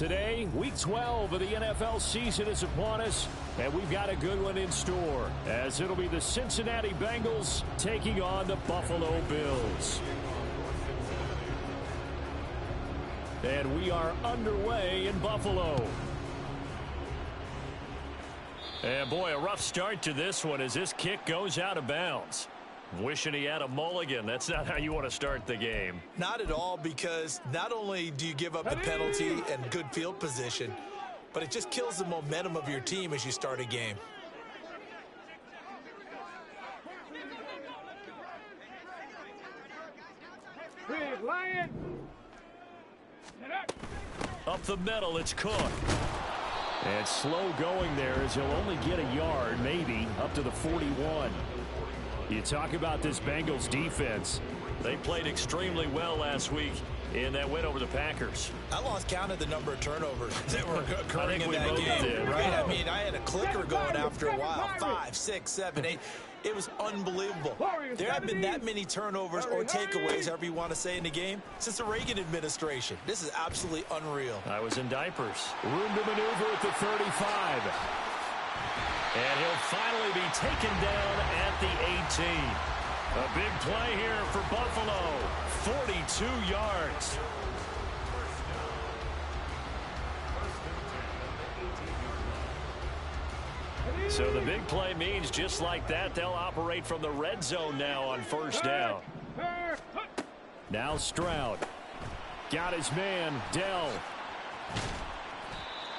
Today, Week 12 of the NFL season is upon us, and we've got a good one in store, as it'll be the Cincinnati Bengals taking on the Buffalo Bills. And we are underway in Buffalo. And boy, a rough start to this one as this kick goes out of bounds. Wishing he had a mulligan. That's not how you want to start the game. Not at all, because not only do you give up the penalty and good field position, but it just kills the momentum of your team as you start a game. Up the middle, it's Cook. And slow going there as he'll only get a yard, maybe, up to the 41. You talk about this Bengals defense. They played extremely well last week in that win over the Packers. I lost count of the number of turnovers that were occurring in that game. Did. Right? I mean, I had a clicker going after a while. 5, 6, 7, 8. It was unbelievable. There haven't been that many turnovers or takeaways, however you want to say, in the game since the Reagan administration. This is absolutely unreal. I was in diapers. Room to maneuver at the 35. And he'll finally be taken down at the 18. A big play here for Buffalo. 42 yards. So the big play means just like that, they'll operate from the red zone now on first down. Now Stroud. Got his man, Dell.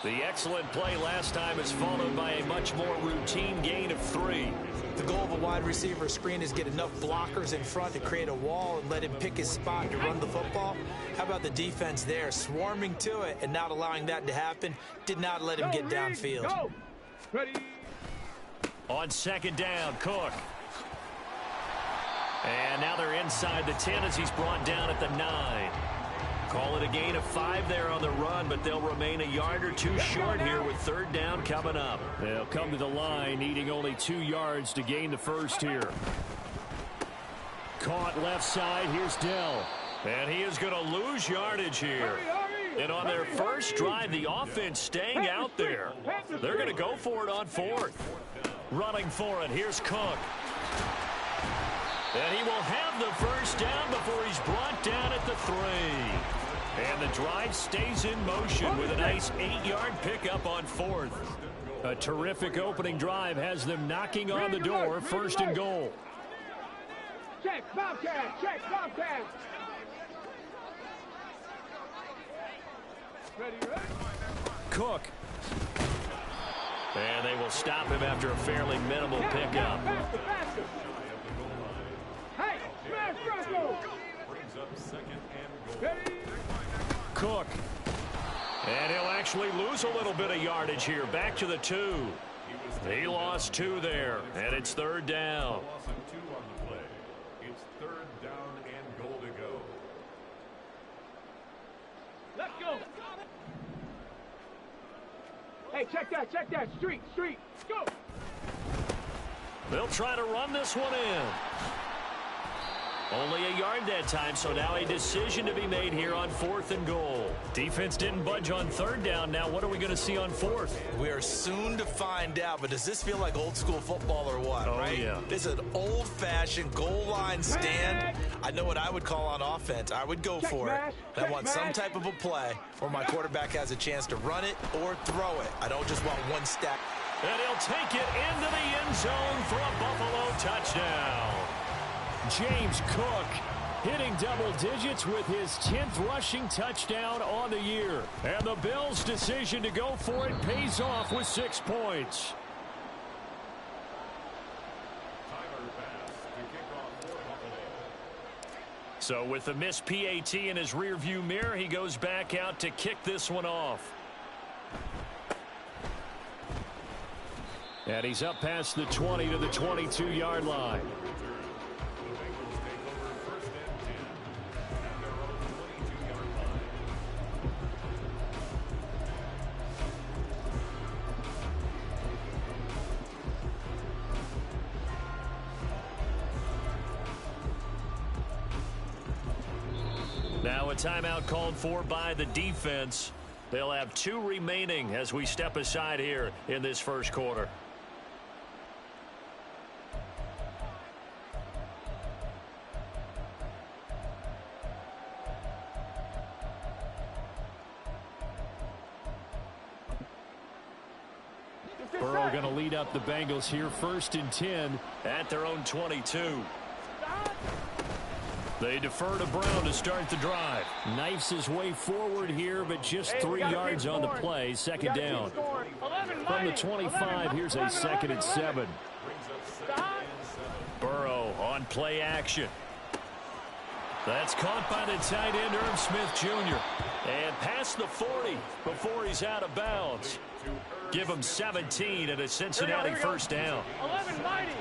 The excellent play last time is followed by a much more routine gain of 3. The goal of a wide receiver screen is get enough blockers in front to create a wall and let him pick his spot to run the football. How about the defense there, swarming to it and not allowing that to happen? Did not let him get downfield. Go. Ready. On second down, Cook. And now they're inside the 10 as he's brought down at the 9. Call it a gain of 5 there on the run, but they'll remain a yard or 2 short here with third down coming up. They'll come to the line, needing only 2 yards to gain the first here. Caught left side, here's Dell. And he is going to lose yardage here. And on their first drive, the offense staying out there. They're going to go for it on 4th. Running for it, here's Cook. And he will have the first down before he's brought down at the 3. And the drive stays in motion with a nice 8-yard pickup on 4th. A terrific opening drive has them knocking on the door, 1st and goal. Check, Bobcat, check, Bobcat. Ready, ready. Cook. And they will stop him after a fairly minimal pickup. Faster, faster. Hey, smash Bronco. Brings up 2nd and goal. Ready. Cook. And he'll actually lose a little bit of yardage here. Back to the 2. He lost 2 there, and it's 3rd down. Loss of 2 on the play. It's 3rd down and goal to go. Let's go. Hey, check that. Street. Go. They'll try to run this one in. Only a yard that time, so now a decision to be made here on 4th and goal. Defense didn't budge on 3rd down. Now what are we going to see on 4th? We are soon to find out, but does this feel like old school football or what, right? Yeah. This is an old-fashioned goal line stand. I know what I would call on offense. I would go for it. I want some type of a play where my quarterback has a chance to run it or throw it. I don't just want one step. And he'll take it into the end zone for a Buffalo touchdown. James Cook hitting double digits with his 10th rushing touchdown on the year. And the Bills' decision to go for it pays off with 6 points. So with the missed PAT in his rearview mirror, he goes back out to kick this one off. And he's up past the 20 to the 22-yard line. Now a timeout called for by the defense. They'll have 2 remaining as we step aside here in this first quarter. Burrow going to lead up the Bengals here, 1st and 10 at their own 22. They defer to Brown to start the drive. Knifes his way forward here, but just 3 yards on the play. 2nd down. From the 25, here's a 2nd and 7. Burrow on play action. That's caught by the tight end, Irv Smith Jr. And past the 40 before he's out of bounds. Give him 17 and a Cincinnati 1st down. 11 mighty.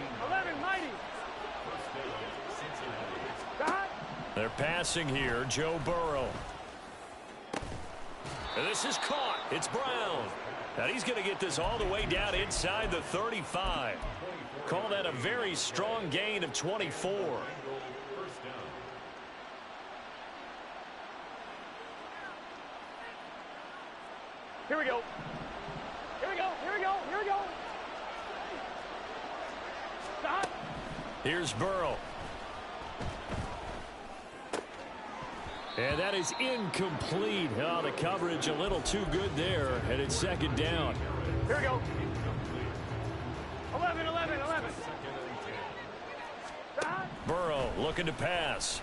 They're passing here, Joe Burrow. And this is caught. It's Brown. And he's going to get this all the way down inside the 35. Call that a very strong gain of 24. Here we go. Stop. Here's Burrow. And that is incomplete. Oh, the coverage a little too good there, and it's 2nd down. Here we go. 11. Stop. Burrow looking to pass.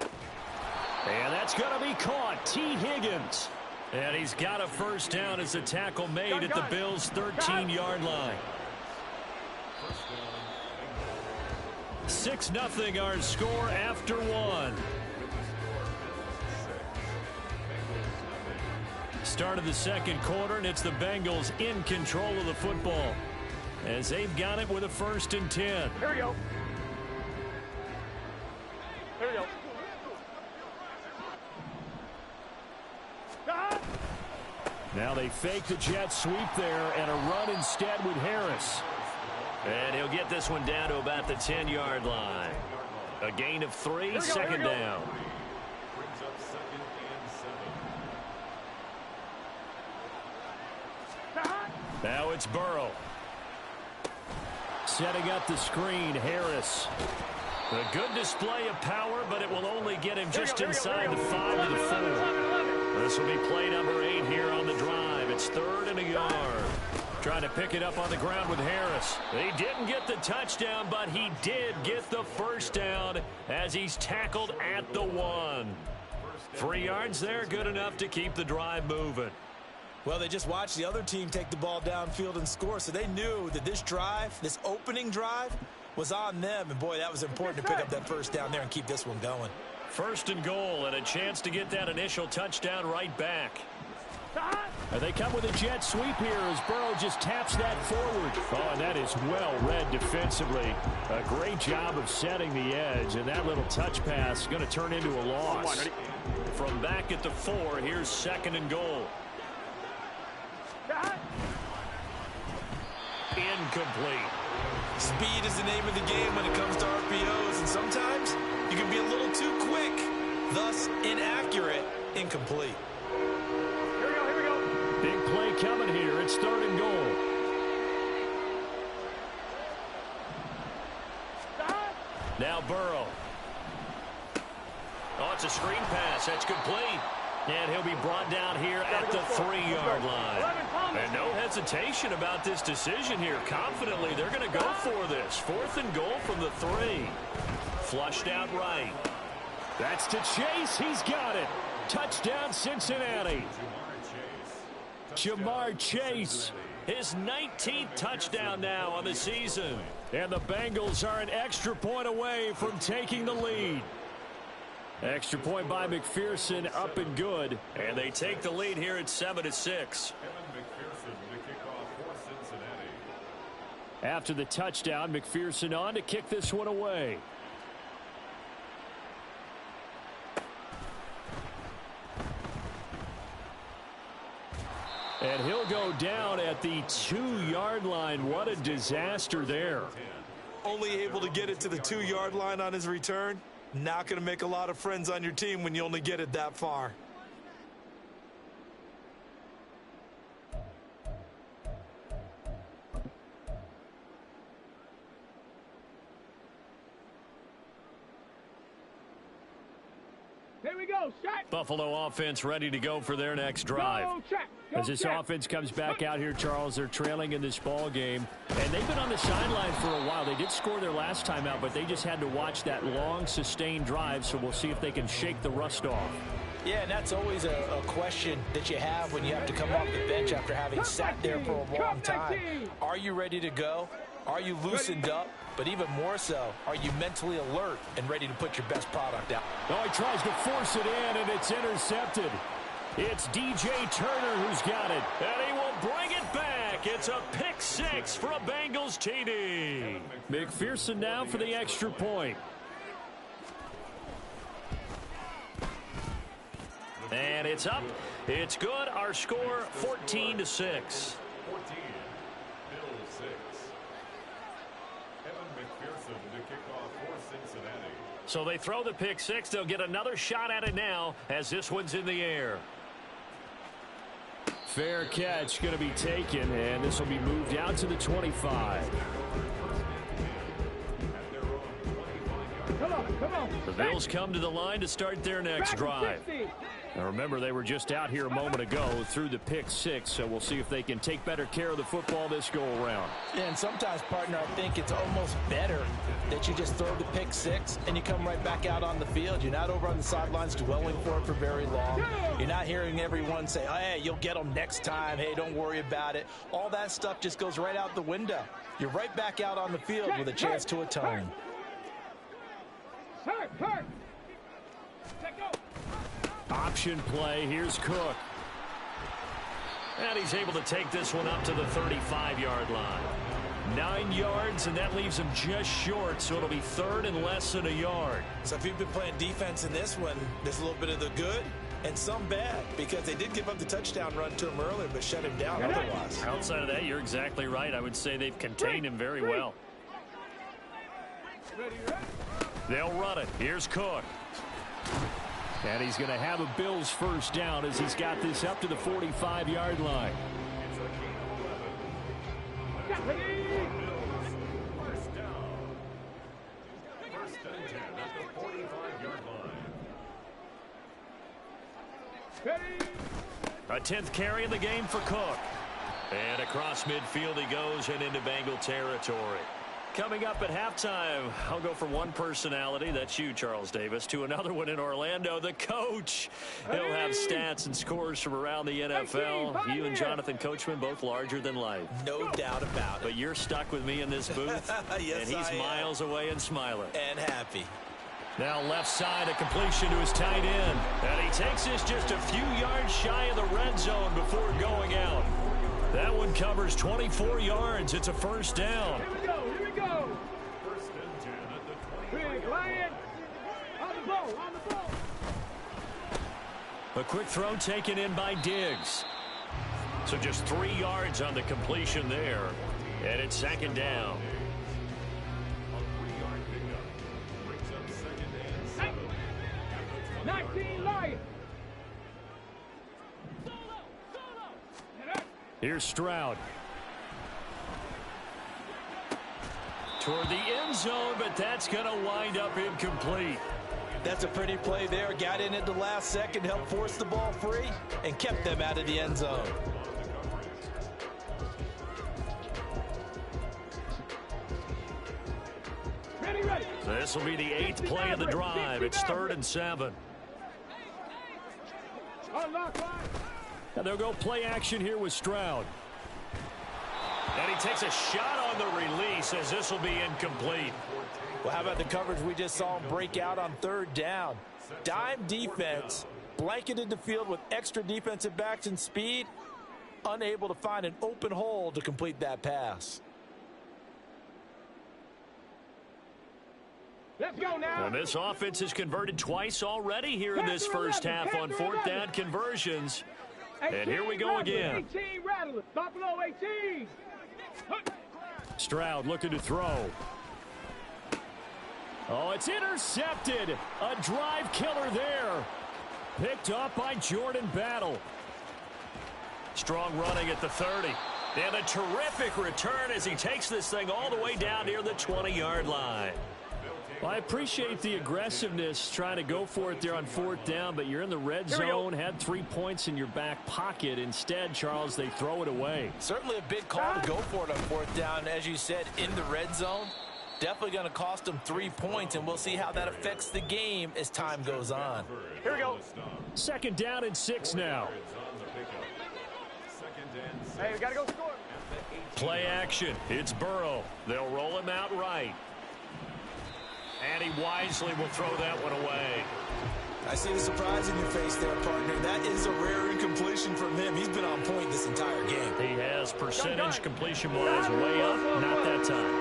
And that's going to be caught. T. Higgins. And he's got a 1st down as a tackle made at the Bills' 13-yard line. 6-0 our score after 1. Start of the 2nd quarter, and it's the Bengals in control of the football as they've got it with a 1st and 10. Here we go. Stop. Now they fake the jet sweep there and a run instead with Harris. And he'll get this one down to about the 10-yard line. A gain of 3, 2nd down. Now it's Burrow. Setting up the screen, Harris. A good display of power, but it will only get him just inside the 5 to the 4. This will be play number 8 here on the drive. It's 3rd and a yard. Trying to pick it up on the ground with Harris. He didn't get the touchdown, but he did get the 1st down as he's tackled at the 1. 3 yards there, good enough to keep the drive moving. Well, they just watched the other team take the ball downfield and score, so they knew that this drive, this opening drive, was on them. And, boy, that was important to pick up that 1st down there and keep this one going. 1st and goal and a chance to get that initial touchdown right back. And they come with a jet sweep here as Burrow just taps that forward. Oh, and that is well read defensively. A great job of setting the edge, and that little touch pass is going to turn into a loss. From back at the 4, here's 2nd and goal. Incomplete. Speed is the name of the game when it comes to RPOs, and sometimes you can be a little too quick, thus inaccurate, incomplete. Here we go. Big play coming here. It's 3rd and goal. Stop. Now Burrow. Oh, it's a screen pass. That's complete. And he'll be brought down here at the 3-yard line. And no hesitation about this decision here. Confidently, they're going to go for this. 4th and goal from the 3. Flushed out right. That's to Chase. He's got it. Touchdown, Cincinnati. Jamar Chase, his 19th touchdown now on the season. And the Bengals are an extra point away from taking the lead. Extra point by McPherson, up and good. And they take the lead here at 7-6. After the touchdown, McPherson on to kick this one away. And he'll go down at the 2-yard line. What a disaster there. Only able to get it to the 2-yard line on his return. Not going to make a lot of friends on your team when you only get it that far. Here we go. Shot. Buffalo offense ready to go for their next drive. Go check. Go As this check. offense comes back out here, Charles, they're trailing in this ball game. And they've been on the sideline for a while. They did score their last time out, but they just had to watch that long, sustained drive. So we'll see if they can shake the rust off. Yeah, and that's always a question that you have when you have to come off the bench after having sat there for a long time. Are you ready to go? Are you loosened up? But even more so, are you mentally alert and ready to put your best product out? Oh, he tries to force it in, and it's intercepted. It's DJ Turner who's got it, and he will bring it back. It's a pick six for a Bengals TD. McPherson now for the extra point. And it's up. It's good. Our score 14-6. 14, Bill 6. Evan McPherson to kick off for Cincinnati. So they throw the pick six. They'll get another shot at it now as this one's in the air. Fair catch going to be taken, and this will be moved out to the 25. Come on. The Bills come to the line to start their next drive. Now remember, they were just out here a moment ago through the pick six, so we'll see if they can take better care of the football this go around. And sometimes, partner, I think it's almost better that you just throw the pick six and you come right back out on the field. You're not over on the sidelines dwelling for it for very long. You're not hearing everyone say, hey, you'll get them next time. Hey, don't worry about it. All that stuff just goes right out the window. You're right back out on the field with a chance to atone. Hurt. Let go. Option play. Here's Cook. And he's able to take this one up to the 35-yard line. 9 yards, and that leaves him just short, so it'll be third and less than a yard. So if you've been playing defense in this one, there's a little bit of the good and some bad, because they did give up the touchdown run to him earlier, but shut him down otherwise. Outside of that, you're exactly right. I would say they've contained him very well. Ready. They'll run it. Here's Cook. And he's going to have a Bills first down as he's got this up to the 45-yard line. First down. First and 10 at the 45-yard line. A 10th carry in the game for Cook. And across midfield he goes and into Bengal territory. Coming up at halftime, I'll go from one personality, that's you, Charles Davis, to another one in Orlando, the coach. He'll have stats and scores from around the NFL. You and Jonathan Coachman, both larger than life. No doubt about it. But you're stuck with me in this booth, Yes, and he's miles away and smiling. And happy. Now left side, a completion to his tight end. And he takes this just a few yards shy of the red zone before going out. That one covers 24 yards. It's a first down. Here we go. First and 10 at the 20. Big Lion. On the ball. A quick throw taken in by Diggs. So just 3 yards on the completion there. And it's second down. A 3-yard pickup brings up second and 7. 19 Lion. Here's Stroud. Toward the end zone, but that's going to wind up incomplete. That's a pretty play there. Got in at the last second, helped force the ball free, and kept them out of the end zone. Ready. This will be the 8th play of the drive. It's 3rd and 7. Unlock line. And they'll go play action here with Stroud. And he takes a shot on the release as this will be incomplete. Well, how about the coverage we just saw him break out on 3rd down? Dime defense, blanketed the field with extra defensive backs and speed, unable to find an open hole to complete that pass. Let's go now. And this offense has converted twice already here in this first half on 4th down conversions. And here we go again. 18 Rattlers. Buffalo 18. Stroud looking to throw. Oh, it's intercepted. A drive killer there. Picked up by Jordan Battle. Strong running at the 30. And a terrific return as he takes this thing all the way down near the 20-yard line. Well, I appreciate the aggressiveness trying to go for it there on 4th down, but you're in the red zone, had 3 points in your back pocket. Instead, Charles, they throw it away. Certainly a big call to go for it on 4th down. As you said, in the red zone, definitely going to cost them 3 points, and we'll see how that affects the game as time goes on. Here we go. 2nd down and 6 now. Hey, we got to go score. Play action. It's Burrow. They'll roll him out right. And he wisely will throw that one away. I see the surprise in your face there, partner. That is a rare incompletion from him. He's been on point this entire game. He has percentage completion-wise way up. Not that time.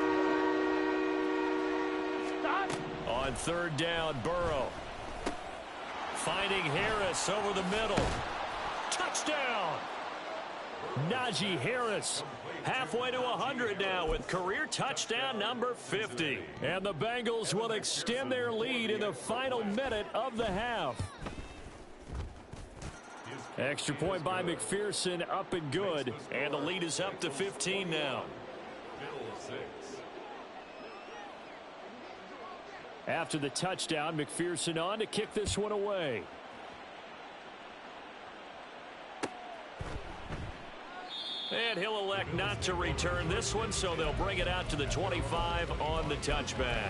Stop. On 3rd down, Burrow. Finding Harris over the middle. Touchdown! Najee Harris. Halfway to 100 now with career touchdown number 50. And the Bengals will extend their lead in the final minute of the half. Extra point by McPherson, up and good. And the lead is up to 15 now. After the touchdown, McPherson on to kick this one away. And he'll elect not to return this one, so they'll bring it out to the 25 on the touchback.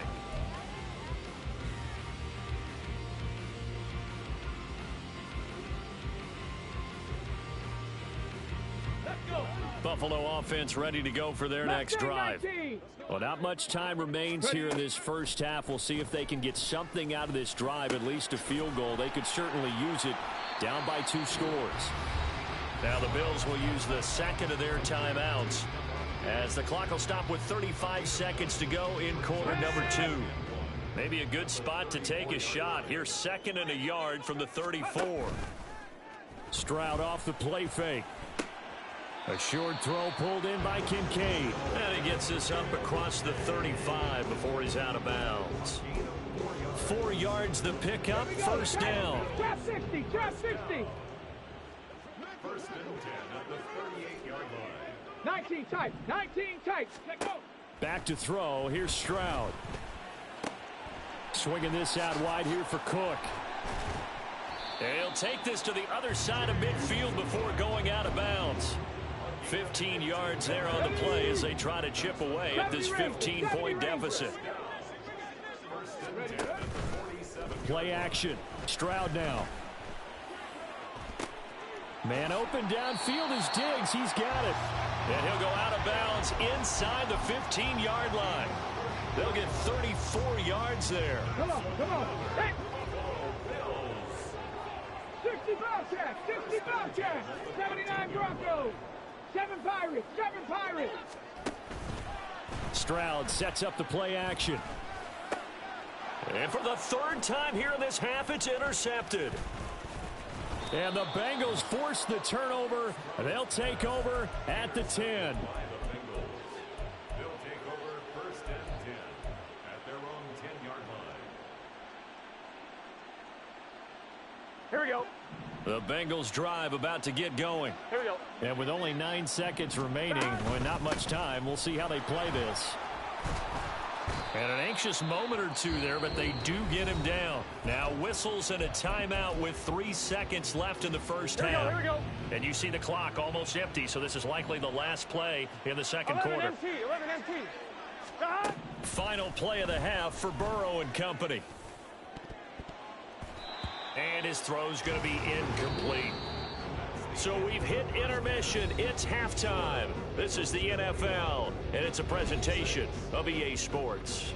Buffalo offense ready to go for their next drive. Well, not much time remains here in this first half. We'll see if they can get something out of this drive, at least a field goal. They could certainly use it down by 2 scores. Now the Bills will use the second of their timeouts as the clock will stop with 35 seconds to go in quarter number 2. Maybe a good spot to take a shot. Here's 2nd and a yard from the 34. Stroud off the play fake. A short throw pulled in by Kincaid. And he gets this up across the 35 before he's out of bounds. 4 yards the pickup, 1st down. Trap 60, trap 60. 1st and 10 at the 38-yard line. 19 tight, 19 tight. Let go. Back to throw. Here's Stroud. Swinging this out wide here for Cook. And he'll take this to the other side of midfield before going out of bounds. 15 yards there on the play as they try to chip away at this 15-point deficit. Play action. Stroud now. Man open downfield is Diggs. He's got it. And he'll go out of bounds inside the 15-yard line. They'll get 34 yards there. Come on, come on. Hey. 60 Bobcats, 60 Bobcats. 79 Broncos. 7 Pirates, 7 Pirates. Stroud sets up the play action. And for the 3rd time here in this half, it's intercepted. And the Bengals force the turnover. They'll take over at the 10. They'll take over 1st and 10 at their own 10-yard line. Here we go. The Bengals drive about to get going. Here we go. And with only 9 seconds remaining, well, not much time, we'll see how they play this. And an anxious moment or two there, but they do get him down. Now whistles and a timeout with 3 seconds left in the first half. Here we go. And you see the clock almost empty, so this is likely the last play in the second 11 quarter. MT, 11 MT. Final play of the half for Burrow and company. And his throw's going to be incomplete. So we've hit intermission. It's halftime. This is the NFL, and it's a presentation of EA Sports.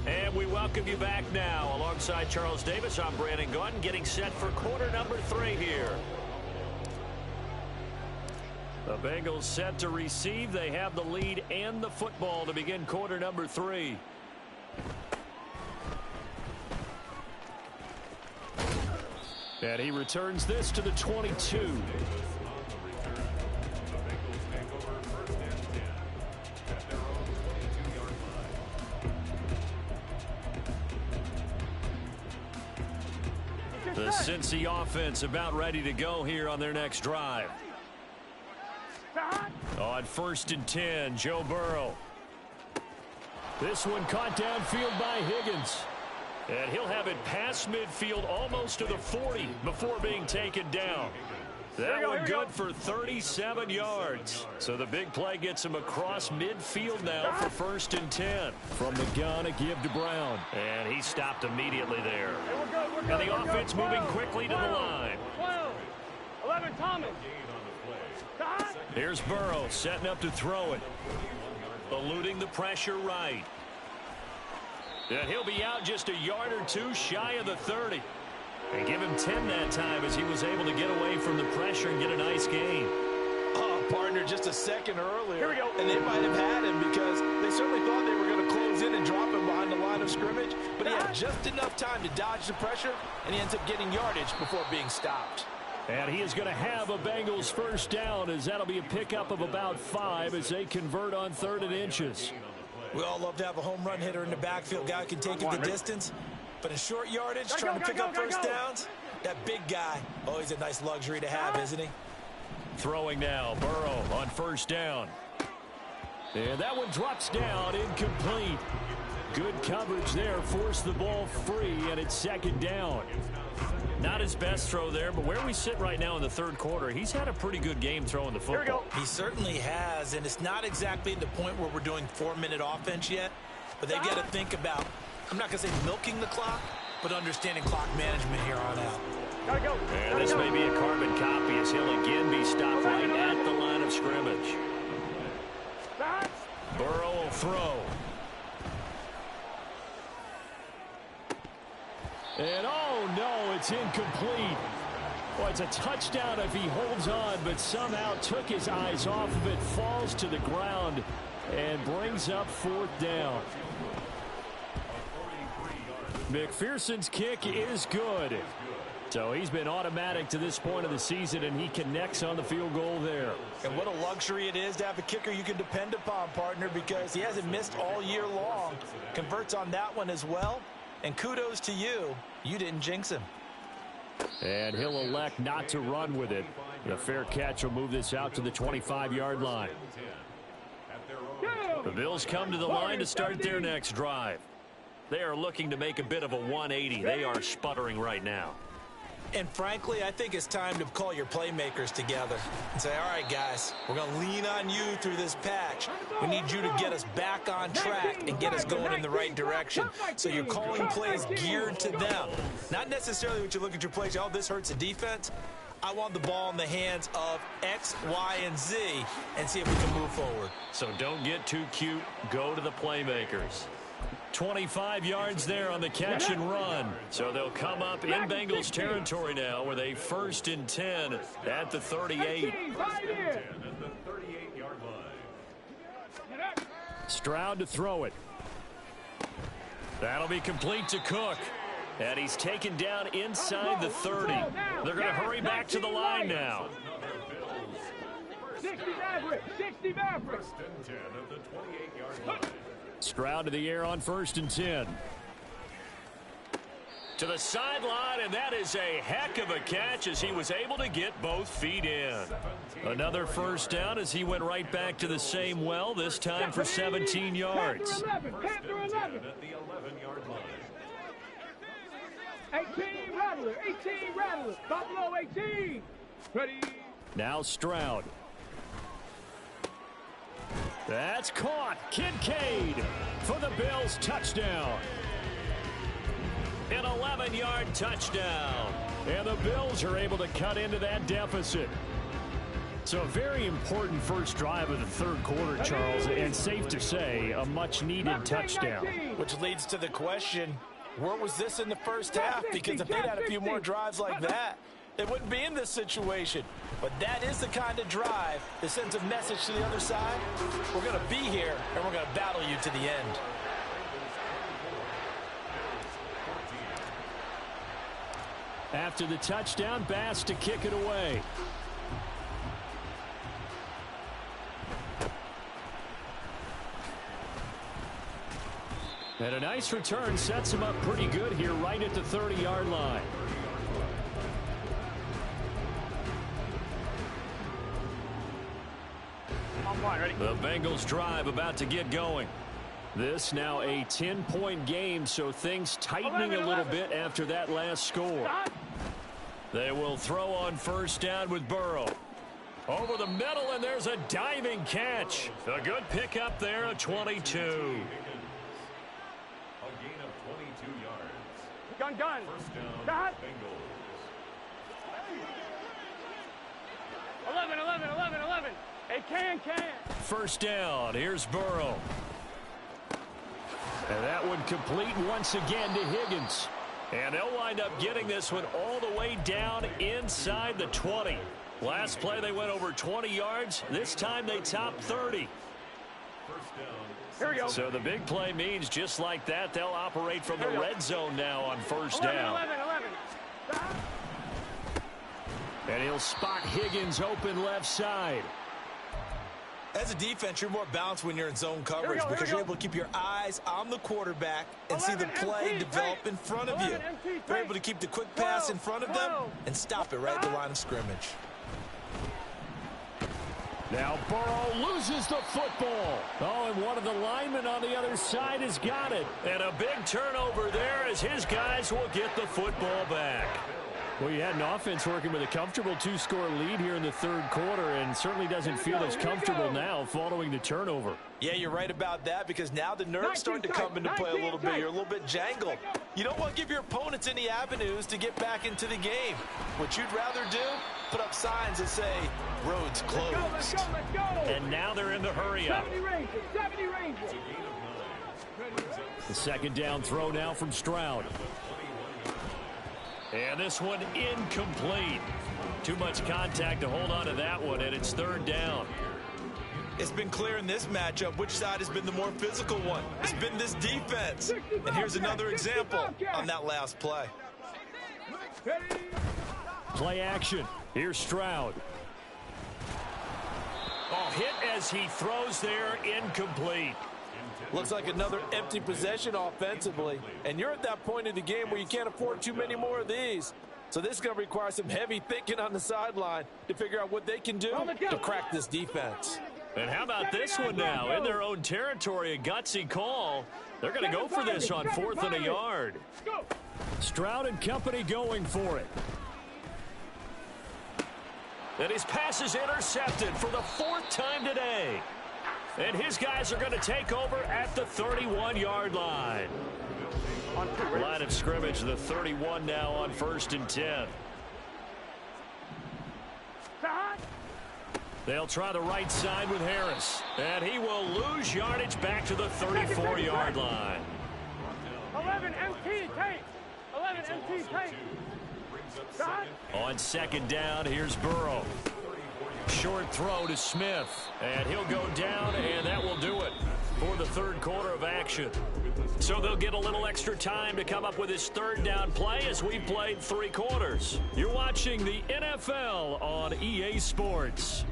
And we welcome you back now. Alongside Charles Davis, I'm Brandon Gunn, getting set for quarter number 3 here. The Bengals set to receive. They have the lead and the football to begin quarter number 3. And he returns this to the 22. The Cincy offense about ready to go here on their next drive. On 1st and 10, Joe Burrow. This one caught downfield by Higgins. And he'll have it past midfield almost to the 40 before being taken down. That one good for 37 yards. So the big play gets him across midfield now for 1st and 10. From the gun, a give to Brown. And he stopped immediately there. And the offense moving quickly to the line. 11, Thomas. Here's Burrow setting up to throw it. Eluding the pressure right. And he'll be out just a yard or two shy of the 30. And give him 10 that time as he was able to get away from the pressure and get a nice gain. Oh, partner, just a second earlier. Here we go. And they might have had him because they certainly thought they were going to close in and drop him behind the line of scrimmage. But he had just enough time to dodge the pressure, and he ends up getting yardage before being stopped. And he is going to have a Bengals first down as that'll be a pickup of about 5 as they convert on 3rd and inches. We all love to have a home run hitter in the backfield. Guy who can take it the distance. But in short yardage, trying to pick up first downs, that big guy, always a nice luxury to have, isn't he? Throwing now, Burrow on 1st down. And that one drops down, incomplete. Good coverage there, forced the ball free, and it's 2nd down. Not his best throw there, but where we sit right now in the 3rd quarter, he's had a pretty good game throwing the football. He certainly has, and it's not exactly at the point where we're doing 4-minute offense yet, but they've got to think about, I'm not going to say milking the clock, but understanding clock management here on out. And this may be a carbon copy as he'll again be stopped right at the line of scrimmage. Burrow will throw. And oh no, it's incomplete. Well, it's a touchdown if he holds on, but somehow took his eyes off of it, falls to the ground, and brings up 4th down. McPherson's kick is good. So he's been automatic to this point of the season, and he connects on the field goal there. And what a luxury it is to have a kicker you can depend upon, partner, because he hasn't missed all year long. Converts on that one as well. And kudos to you. You didn't jinx him. And he'll elect not to run with it. The fair catch will move this out to the 25-yard line. The Bills come to the line to start their next drive. They are looking to make a bit of a 180. They are sputtering right now. And frankly, I think it's time to call your playmakers together and say, all right, guys, we're going to lean on you through this patch. We need you to get us back on track and get us going in the right direction. So you're calling plays geared to them. Not necessarily what you look at your plays, oh, this hurts the defense. I want the ball in the hands of X, Y, and Z and see if we can move forward. So don't get too cute. Go to the playmakers. 25 yards there on the catch and run. So they'll come up in Bengals territory now with a 1st and 10 at the 38. Stroud to throw it. That'll be complete to Cook. And he's taken down inside the 30. They're going to hurry back to the line now. 60 Maverick, 60 Maverick. Stroud to the air on 1st and 10. To the sideline, and that is a heck of a catch as he was able to get both feet in. Another first down as he went right back to the same well, this time for 17 yards. Panther 11. At the 11-yard line. 18 Rattler, 18 Rattler, Buffalo 18. Ready. Now Stroud. That's caught. Kincaid for the Bills touchdown. An 11-yard touchdown. And the Bills are able to cut into that deficit. So a very important first drive of the 3rd quarter, Charles, and safe to say, a much-needed touchdown. Which leads to the question, where was this in the first half? Because if they'd had a few more drives like that, they wouldn't be in this situation. But that is the kind of drive that sends a message to the other side. We're going to be here, and we're going to battle you to the end. After the touchdown, Bass to kick it away. And a nice return sets him up pretty good here right at the 30-yard line. The Bengals drive about to get going. This now a 10-point game, so things tightening a little bit after that last score. They will throw on first down with Burrow. Over the middle, and there's a diving catch. A good pickup there, a 22. A gain of 22 yards. Gun. First down, Stop. Bengals. 11. Hey, can. First down, here's Burrow. And that one complete once again to Higgins. And they'll wind up getting this one all the way down inside the 20. Last play they went over 20 yards. This time they topped 30. First down. Here we go. So the big play means just like that, they'll operate from the red zone now on first down. 11. Stop. And he'll spot Higgins open left side. As a defense, you're more balanced when you're in zone coverage because you're able to keep your eyes on the quarterback and see the play develop in front of you. You're able to keep the quick pass in front of them and stop it right at the line of scrimmage. Now Burrow loses the football. Oh, and one of the linemen on the other side has got it. And a big turnover there as his guys will get the football back. Well, you had an offense working with a comfortable 2-score lead here in the third quarter and certainly doesn't feel as comfortable now following the turnover. Yeah, you're right about that because now the nerves starting to come into play a little bit. You're a little bit jangled. You don't want to give your opponents any avenues to get back into the game. What you'd rather do, put up signs that say, roads closed. Let's go. And now they're in the hurry-up. 70 Rangers. The second down throw now from Stroud. And this one incomplete. Too much contact to hold on to that one, and it's third down. It's been clear in this matchup which side has been the more physical one. It's been this defense. And here's another example on that last play. Play action. Here's Stroud. Oh, hit as he throws there, incomplete. Looks like another empty possession offensively. And you're at that point in the game where you can't afford too many more of these. So this is going to require some heavy thinking on the sideline to figure out what they can do to crack this defense. And how about this one now? In their own territory, a gutsy call. They're going to go for this on 4th and a yard. Stroud and company going for it. And his pass is intercepted for the 4th time today. And his guys are going to take over at the 31-yard line. Line of scrimmage, the 31 now on 1st and 10. They'll try the right side with Harris. And he will lose yardage back to the 34-yard line. 11 MT tape. On second down, here's Burrow. Short throw to Smith, and he'll go down, and that will do it for the third quarter of action. So they'll get a little extra time to come up with his third down play as we played 3 quarters. You're watching the NFL on EA Sports.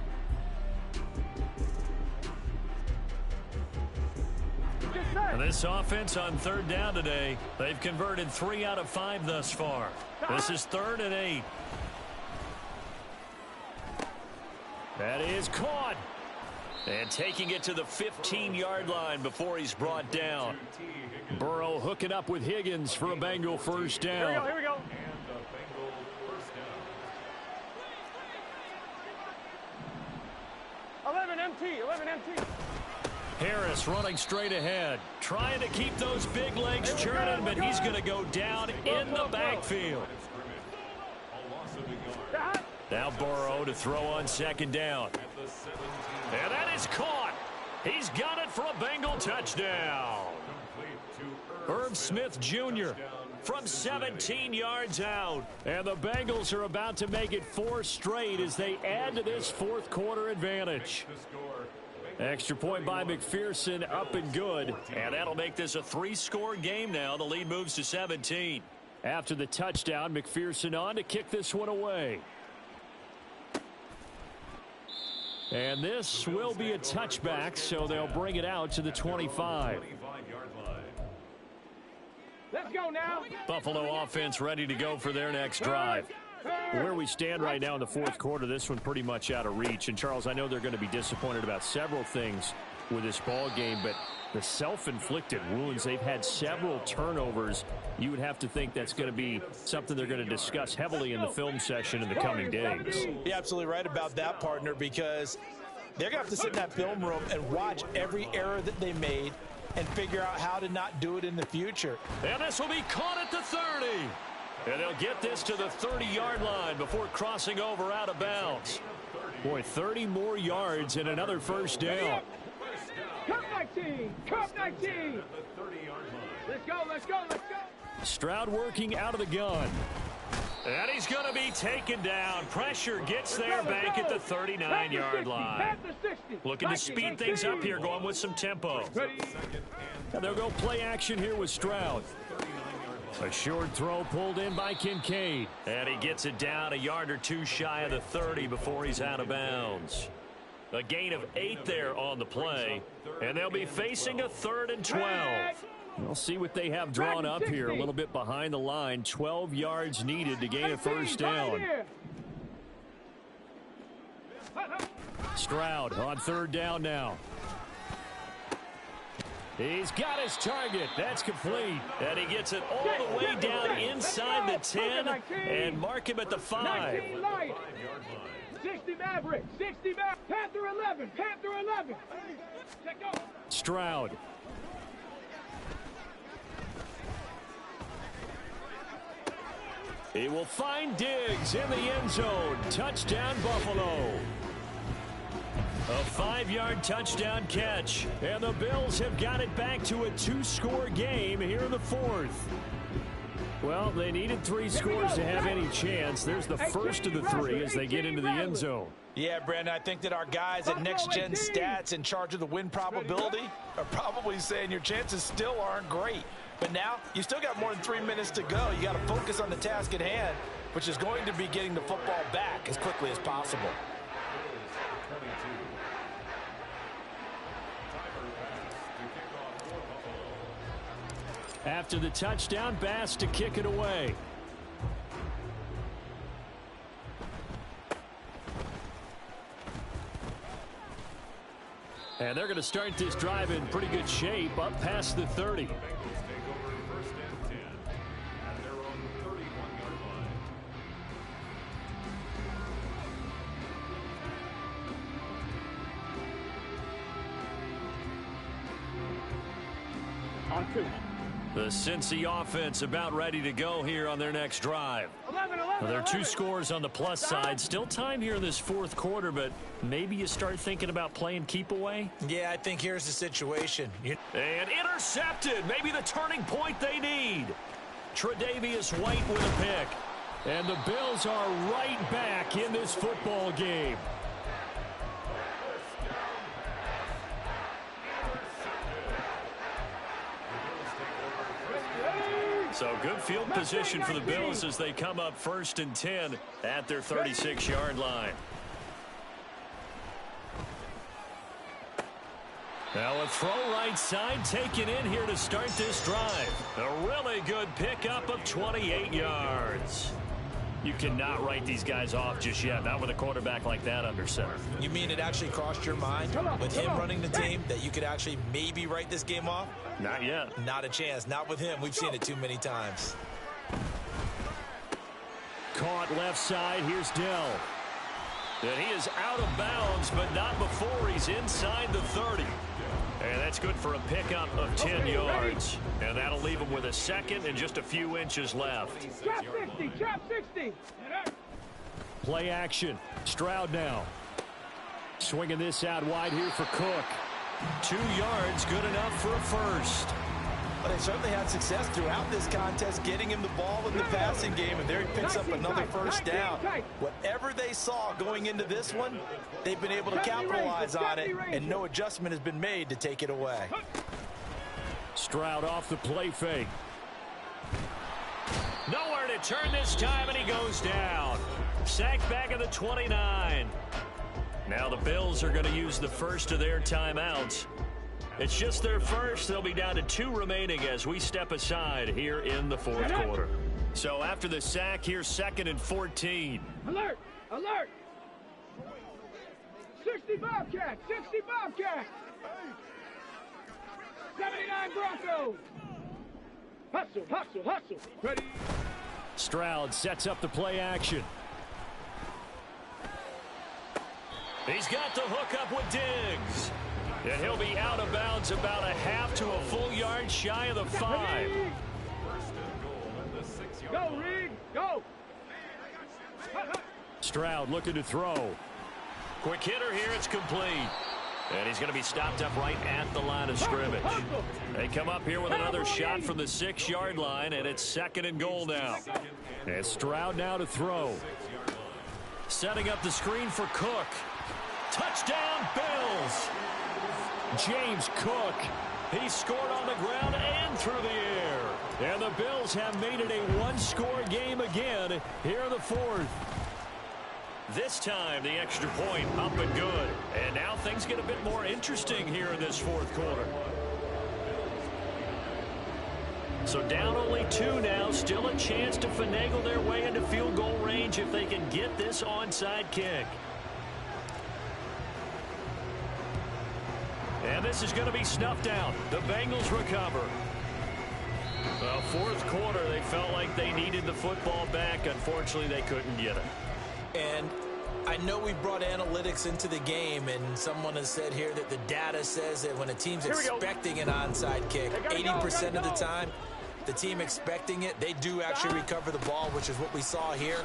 And this offense on third down today, they've converted 3 out of 5 thus far. This is 3rd and 8. That is caught. And taking it to the 15-yard line before he's brought down. Burrow hooking up with Higgins for a Bengal first down. Here we go. And the Bengal first down. 11 MT. Harris running straight ahead, trying to keep those big legs churning, but he's going to go down in the backfield. A loss of a yard. Now Burrow to throw on second down. At the 17. And that is caught. He's got it for a Bengal touchdown. Complete to Herb Smith Jr. from 17 yards out. And the Bengals are about to make it 4 straight as they add to this fourth quarter advantage. the score. Extra point by McPherson, up and good. And that'll make this a 3-score game now. The lead moves to 17. After the touchdown, McPherson on to kick this one away. And this will be a touchback, so they'll bring it out to the 25. 25-yard line. Let's go now. Buffalo offense ready to go for their next drive. Where we stand right now in the fourth quarter, this one pretty much out of reach. And, Charles, I know they're going to be disappointed about several things with this ball game, but the self-inflicted wounds, they've had several turnovers. You would have to think that's going to be something they're going to discuss heavily in the film session in the coming days. You're absolutely right about that, partner, because they're going to have to sit in that film room and watch every error that they made and figure out how to not do it in the future. And this will be caught at the 30. And they'll get this to the 30-yard line before crossing over out of bounds. Boy, 30 more yards and another first down. Cup 19! Cup 19! Let's go, let's go, let's go! Stroud working out of the gun. And he's going to be taken down. Pressure gets there back at the 39-yard line. Looking to speed things up here, going with some tempo. And they'll go play action here with Stroud. A short throw pulled in by Kincaid. And he gets it down a yard or two shy of the 30 before he's out of bounds. A gain of 8 there on the play. And they'll be facing a 3rd and 12. We'll see what they have drawn up here. A little bit behind the line. 12 yards needed to gain a first down. Stroud on 3rd down now. He's got his target. That's complete. And he gets it all the way down inside the 10 and mark him at the 5. 60 Maverick, 60 Maverick, Panther 11, Panther 11. Stroud. He will find Diggs in the end zone. Touchdown, Buffalo. A 5-yard touchdown catch. And the Bills have got it back to a 2-score game here in the 4th. Well, they needed 3 scores to have any chance. There's the first of the 3 as they get into the end zone. Yeah, Brandon, I think that our guys at Next Gen Stats in charge of the win probability are probably saying your chances still aren't great. But now, you still got more than 3 minutes to go. You got to focus on the task at hand, which is going to be getting the football back as quickly as possible. After the touchdown, Bass to kick it away. And they're going to start this drive in pretty good shape up past the 30. On 2. The Cincy offense about ready to go here on their next drive. 11. Well, there are 2 scores on the plus side. Still time here in this 4th quarter, but maybe you start thinking about playing keep away. Yeah, I think here's the situation. And intercepted. Maybe the turning point they need. Tre'Davious White with a pick. And the Bills are right back in this football game. So good field position for the Bills as they come up 1st and 10 at their 36-yard line. Now a throw right side taken in here to start this drive. A really good pickup of 28 yards. You cannot write these guys off just yet, not with a quarterback like that under center. You mean it actually crossed your mind with him running the team that you could actually maybe write this game off? Not yet. Not a chance. Not with him. We've seen it too many times. Caught left side. Here's Dell. And he is out of bounds, but not before he's inside the 30. And that's good for a pickup of 10 yards. And that'll leave him with a 2nd and just a few inches left. Drop 60, drop 60. Play action. Stroud now. Swinging this out wide here for Cook. 2 yards, good enough for a first. But they certainly had success throughout this contest, getting him the ball in the passing game, and there he picks up another first down. Whatever they saw going into this one, they've been able to capitalize on it, and no adjustment has been made to take it away. Stroud off the play fake. Nowhere to turn this time, and he goes down. Sacked back at the 29. Now the Bills are going to use the first of their timeouts. It's just their first. They'll be down to 2 remaining as we step aside here in the 4th quarter. So after the sack, here's 2nd and 14. Alert! Alert! 60 Bobcats! 60 Bobcats! 79 Broncos! Hustle, hustle, hustle! Ready? Stroud sets up the play action. He's got the hook up with Diggs. And he'll be out of bounds about a half to a full yard shy of the 5. Go, Reed! Go! Stroud looking to throw. Quick hitter here, it's complete. And he's going to be stopped up right at the line of scrimmage. They come up here with another shot from the 6-yard line, and it's 2nd and goal now. And Stroud now to throw. Setting up the screen for Cook. Touchdown, Bills! James Cook. He scored on the ground and through the air. And the Bills have made it a one-score game again here in the 4th. This time, the extra point up and good. And now things get a bit more interesting here in this 4th quarter. So down only 2 now. Still a chance to finagle their way into field goal range if they can get this onside kick. And this is going to be snuffed out. The Bengals recover. Well, 4th quarter, they felt like they needed the football back. Unfortunately, they couldn't get it. And I know we brought analytics into the game, and someone has said here that the data says that when a team's expecting an onside kick, 80% of the time, the team expecting it, they do actually recover the ball, which is what we saw here.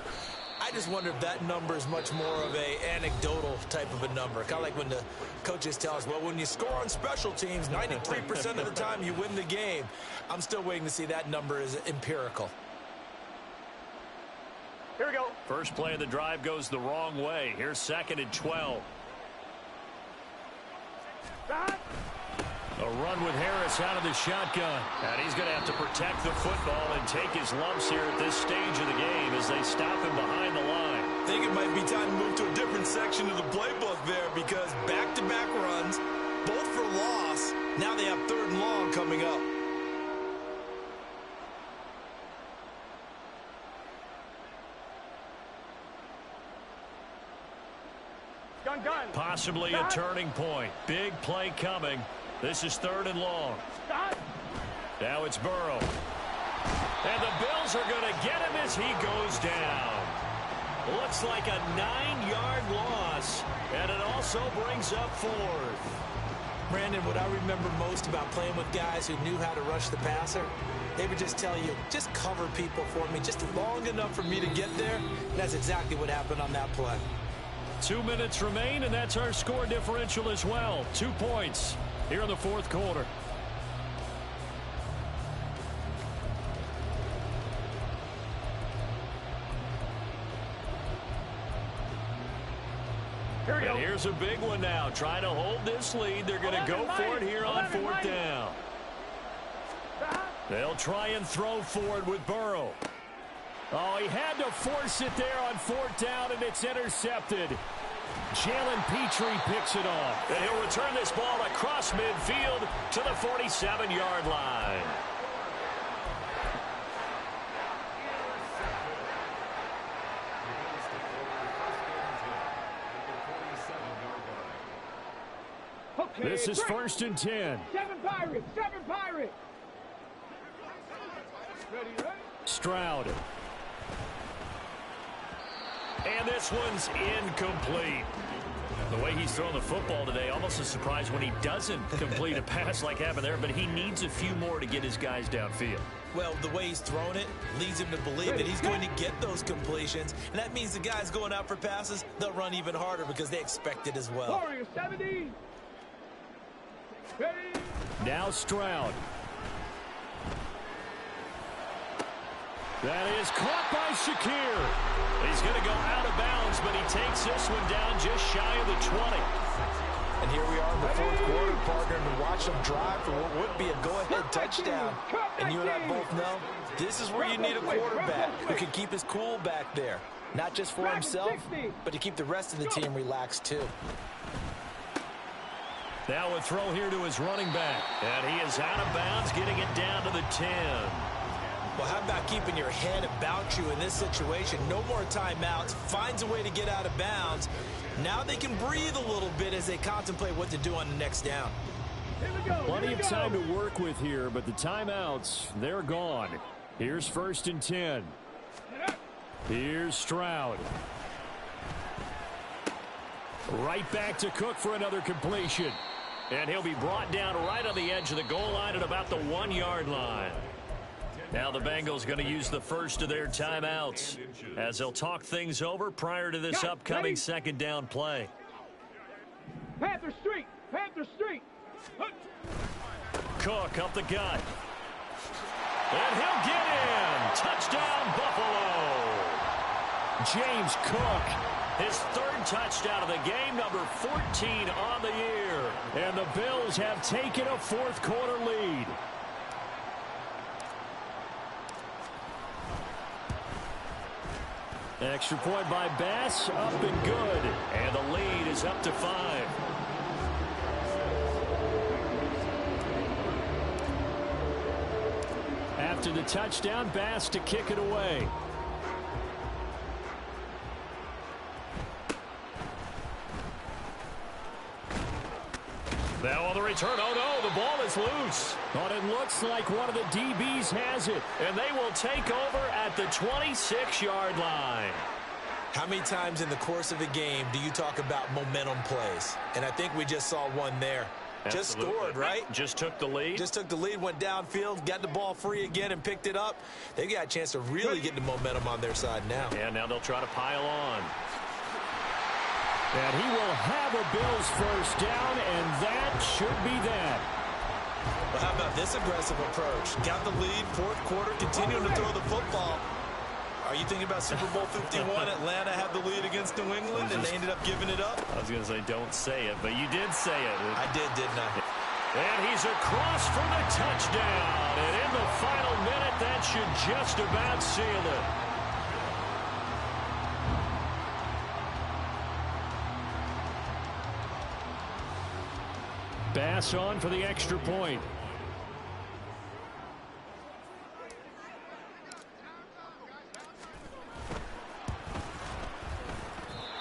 I just wonder if that number is much more of a anecdotal type of a number. Kind of like when the coaches tell us, well, when you score on special teams, 93% of the time you win the game. I'm still waiting to see that number is empirical. Here we go. First play of the drive goes the wrong way. Here's 2nd and 12. A run with Harris out of the shotgun. And he's going to have to protect the football and take his lumps here at this stage of the game as they stop him behind the line. I think it might be time to move to a different section of the playbook there because back-to-back runs, both for loss. Now they have 3rd and long coming up. Gun. Possibly a turning point. Big play coming. This is 3rd and long. Now it's Burrow. And the Bills are going to get him as he goes down. Looks like a 9-yard loss. And it also brings up 4th. Brandon, what I remember most about playing with guys who knew how to rush the passer, they would just tell you, just cover people for me, just long enough for me to get there. And that's exactly what happened on that play. 2 minutes remain, and that's our score differential as well. 2 points here in the 4th quarter. And here's a big one now. Trying to hold this lead. They're going to go for it here on 4th down. They'll try and throw for it with Burrow. Oh, he had to force it there on 4th down, and it's intercepted. Jalen Petrie picks it off. And he'll return this ball across midfield to the 47-yard line. Okay, This is 1st and 10. 7 Pirates! 7 Pirates! Ready? Stroud. And this one's incomplete. The way he's throwing the football today, almost a surprise when he doesn't complete a pass like happened there, but he needs a few more to get his guys downfield. Well, the way he's thrown it leads him to believe that he's going to get those completions, and that means the guys going out for passes, they'll run even harder because they expect it as well. Warriors 70. Ready? Now Stroud. That is caught by Shakir. He's going to go out of bounds, but he takes this one down just shy of the 20. And here we are in the 4th quarter, partner, and watch them drive for what would be a go-ahead touchdown. And you and I both know this is where you need a quarterback who can keep his cool back there. Not just for himself, but to keep the rest of the team relaxed too. Now a throw here to his running back. And he is out of bounds, getting it down to the 10. Well, how about keeping your head about you in this situation? No more timeouts. Finds a way to get out of bounds. Now they can breathe a little bit as they contemplate what to do on the next down. Plenty of time to work with here, but the timeouts, they're gone. Here's 1st and 10. Here's Stroud. Right back to Cook for another completion. And he'll be brought down right on the edge of the goal line at about the 1-yard line. Now the Bengals going to use the first of their timeouts as they'll talk things over prior to this upcoming 2nd down play. Panther Street! Panther Street! Cook up the gut. And he'll get in. Touchdown, Buffalo. James Cook, his 3rd touchdown of the game, number 14 on the year. And the Bills have taken a 4th quarter lead. Extra point by Bass, up and good. And the lead is up to 5. After the touchdown, Bass to kick it away. Now on the return, oh no, the ball is loose. But it looks like one of the DBs has it, and they will take over at the 26-yard line. How many times in the course of a game do you talk about momentum plays? And I think we just saw one there. Absolutely. Just scored, right? Just took the lead. Just took the lead, went downfield, got the ball free again, and picked it up. They got a chance to really get the momentum on their side now. And now they'll try to pile on. And he will have a Bills first down, and that should be that. Well, how about this aggressive approach? Got the lead, 4th quarter, continuing to throw the football. Are you thinking about Super Bowl 51? Atlanta had the lead against New England, and they ended up giving it up? I was going to say don't say it, but you did say it. I did, didn't I? And he's across for the touchdown. And in the final minute, that should just about seal it. Bass on for the extra point.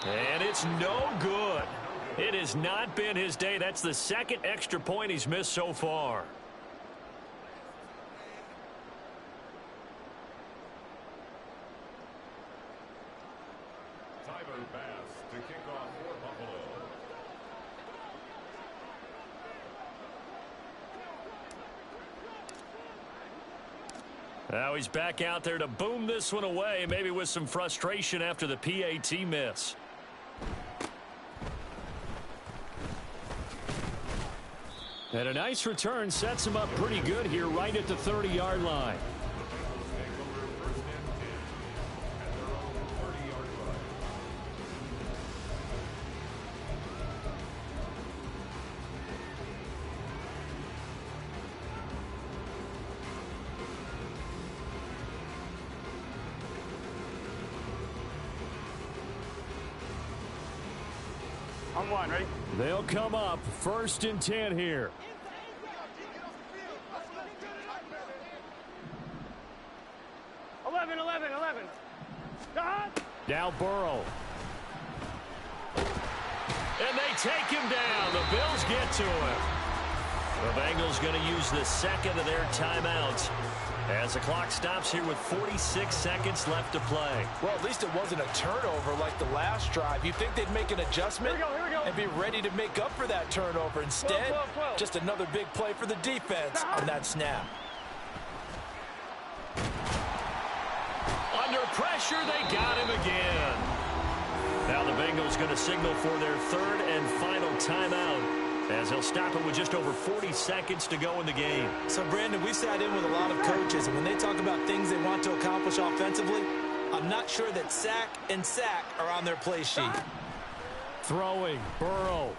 And it's no good. It has not been his day. That's the 2nd extra point he's missed so far. Tyler Bass to kick off for Buffalo. Now he's back out there to boom this one away, maybe with some frustration after the PAT miss. And a nice return sets him up pretty good here right at the 30-yard line. On 1, ready? They'll come up 1st and 10 here. Now Burrow. And they take him down. The Bills get to him. The Bengals going to use the 2nd of their timeouts as the clock stops here with 46 seconds left to play. Well, at least it wasn't a turnover like the last drive. You'd think they'd make an adjustment and be ready to make up for that turnover. Instead, just another big play for the defense on that snap. Under pressure, they got him again. Now the Bengals going to signal for their 3rd and final timeout as they'll stop it with just over 40 seconds to go in the game. So, Brandon, we sat in with a lot of coaches, and when they talk about things they want to accomplish offensively, I'm not sure that sack and sack are on their play sheet. Throwing, Burrow.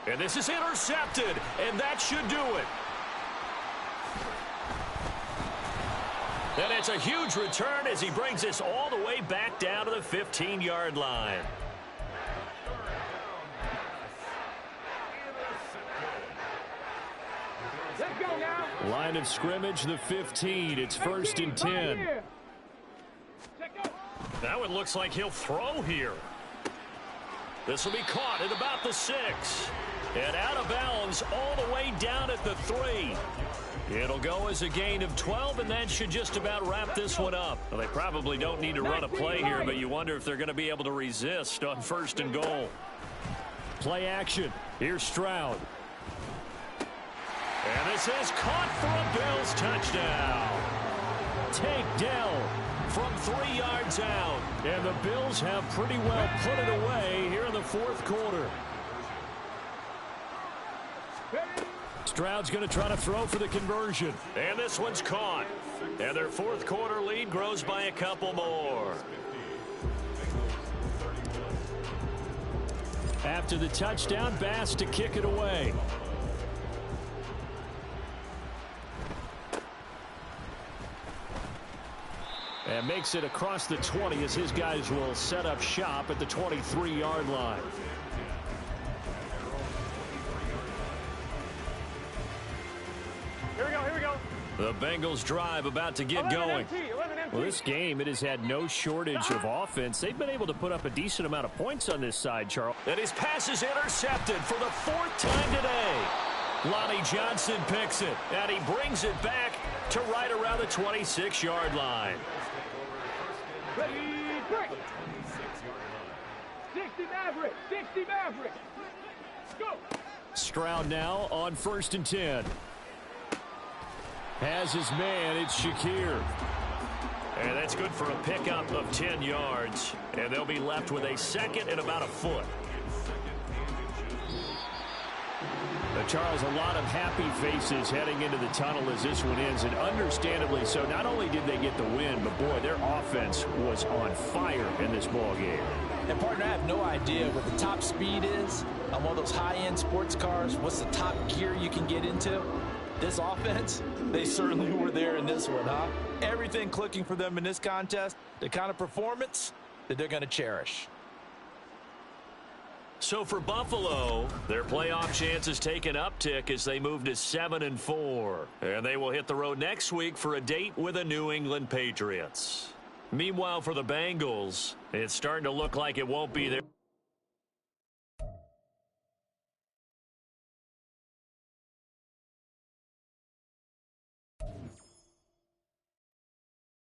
And this is intercepted, and that should do it. And it's a huge return as he brings us all the way back down to the 15-yard line. Let's go now. Line of scrimmage, the 15. It's 1st and 10. Now it looks like he'll throw here. This will be caught at about the 6. And out of bounds all the way down at the 3. It'll go as a gain of 12, and that should just about wrap this one up. Well, they probably don't need to run a play here, but you wonder if they're going to be able to resist on 1st and goal. Play action. Here's Stroud. And this is caught for a Bills touchdown. Take Dell from 3 yards out. And the Bills have pretty well put it away here in the 4th quarter. Stroud's going to try to throw for the conversion. And this one's caught. And their 4th quarter lead grows by a couple more. After the touchdown, Bass to kick it away. And makes it across the 20 as his guys will set up shop at the 23-yard line. Here we go. The Bengals drive about to get going. Well, this game, it has had no shortage of offense. They've been able to put up a decent amount of points on this side, Charles. And his pass is intercepted for the 4th time today. Lonnie Johnson picks it, and he brings it back to right around the 26-yard line. Ready, break. 60 Maverick. 60 Maverick. Go. Stroud now on 1st and 10. Has his man, it's Shakir. And that's good for a pickup of 10 yards. And they'll be left with a 2nd and about a foot. Charles, a lot of happy faces heading into the tunnel as this one ends, and understandably so. Not only did they get the win, but boy, their offense was on fire in this ball game. And partner, I have no idea what the top speed is on one of those high-end sports cars. What's the top gear you can get into? This offense, they certainly were there in this one, huh? Everything clicking for them in this contest, the kind of performance that they're going to cherish. So for Buffalo, their playoff chances take an uptick as they move to 7-4. And they will hit the road next week for a date with the New England Patriots. Meanwhile, for the Bengals, it's starting to look like it won't be there.